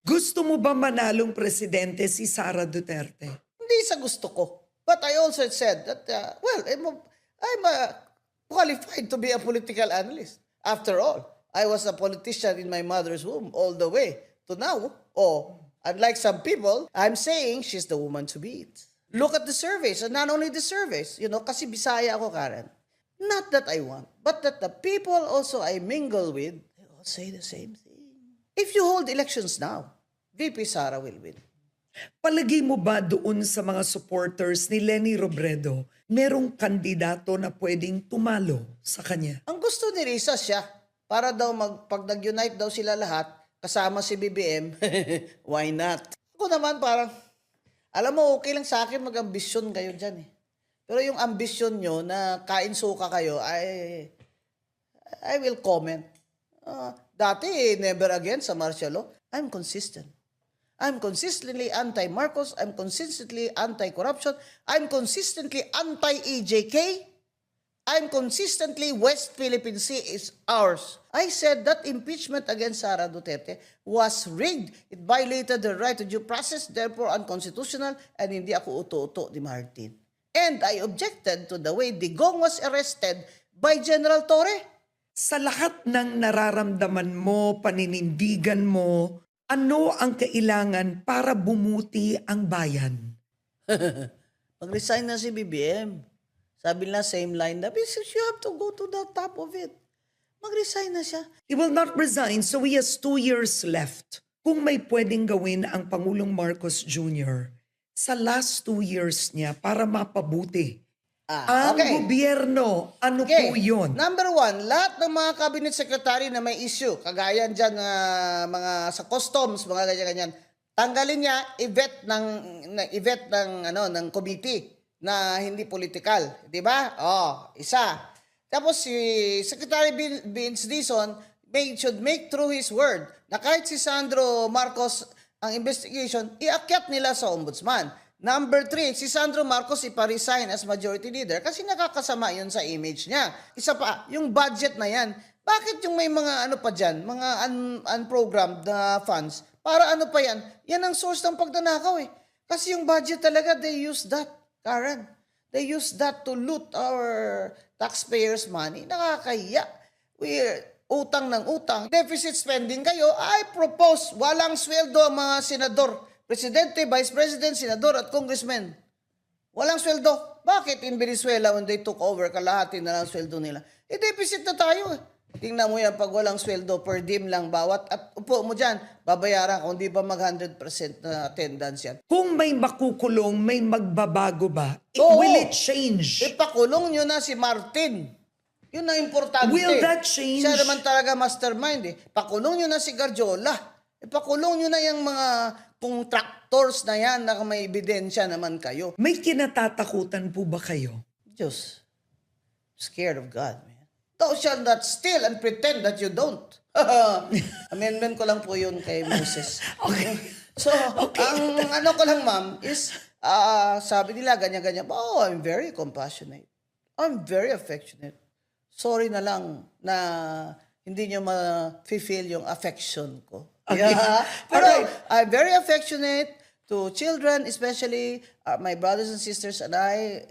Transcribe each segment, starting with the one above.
Gusto mo ba manalong presidente si Sara Duterte? Hindi sa gusto ko. But I also said that, I'm qualified to be a political analyst. After all, I was a politician in my mother's womb all the way to now. Oh, unlike some people, I'm saying she's the woman to beat. Look at the surveys, and not only the surveys, kasi Bisaya ako, Karen. Not that I want, but that the people also I mingle with, they all say the same thing. If you hold elections now, VP Sara will win. Palagay mo ba doon sa mga supporters ni Leni Robredo, merong kandidato na pwedeng tumalo sa kanya? Ang gusto ni Risa siya, para daw pag nag-unite daw sila lahat, kasama si BBM, why not? Ako naman parang, alam mo, okay lang sa akin mag-ambisyon kayo dyan eh. Pero yung ambisyon nyo na kain suka kayo, I will comment. Dati, never again sa martial law, I'm consistent. I'm consistently anti-Marcos. I'm consistently anti-corruption. I'm consistently anti-EJK. I'm consistently West Philippine Sea is ours. I said that impeachment against Sara Duterte was rigged. It violated the right to due process, therefore unconstitutional, and hindi ako uto-uto ni Martin. And I objected to the way Digong was arrested by General Torre. Sa lahat ng nararamdaman mo, paninindigan mo, ano ang kailangan para bumuti ang bayan? Mag-resign na si BBM. Sabi nila, same line na, you have to go to the top of it. Mag-resign na siya. He will not resign, so he has 2 years left. Kung may pwedeng gawin ang Pangulong Marcos Jr. sa last 2 years niya para mapabuti ang gobyerno, ano po yun? Number one, lahat ng mga cabinet secretary na may issue, kagaya dyan mga sa customs, mga ganyan-ganyan, tanggalin niya, i-vet ng committee na hindi political, di ba? Isa. Tapos si Secretary Vince Dizon should make true his word na kahit si Sandro Marcos ang investigation, iakyat nila sa ombudsman. Number 3, si Sandro Marcos ipa-resign as majority leader kasi nakakasama yun sa image niya. Isa pa, yung budget na yan. Bakit yung may mga ano pa dyan, mga unprogrammed na funds? Para ano pa yan? Yan ang source ng pagdanakaw eh. Kasi yung budget talaga, they use that, Karen. They use that to loot our taxpayers' money. Nakakahiya. We're utang ng utang. Deficit spending kayo, I propose walang sweldo ang mga senador. Presidente, Vice President, Senador at Congressman. Walang sweldo. Bakit in Venezuela when they took over, kalahati na lang sweldo nila? Deficit na tayo. Tingnan mo yan pag walang sweldo, per diem lang bawat. At upo mo dyan, babayaran kung di pa mag 100% na attendance yan. Kung may makukulong, may magbabago ba? Will it change? Ipakulong nyo na si Martin. Yun ang importante. Will that change? Siya naman talaga mastermind eh. Pakulong nyo na si Garjola. Ipakulong nyo na yung mga contractors na yan na may ebidensya naman kayo. May kinatatakutan po ba kayo? Diyos, scared of God, man. Thou shalt not steal and pretend that you don't. Amendment ko lang po yun kay Moses. Okay. So, ang ano ko lang, ma'am, is, sabi nila, ganyan-ganyan, I'm very compassionate. I'm very affectionate. Sorry na lang na hindi nyo ma-feel yung affection ko. Okay. Yeah. Pero Alright. I'm very affectionate to children, especially my brothers and sisters and I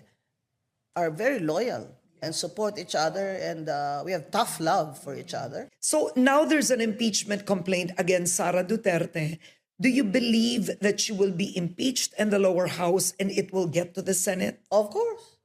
are very loyal and support each other, and we have tough love for each other. So now there's an impeachment complaint against Sara Duterte. Do you believe that she will be impeached in the lower house and it will get to the Senate? Of course.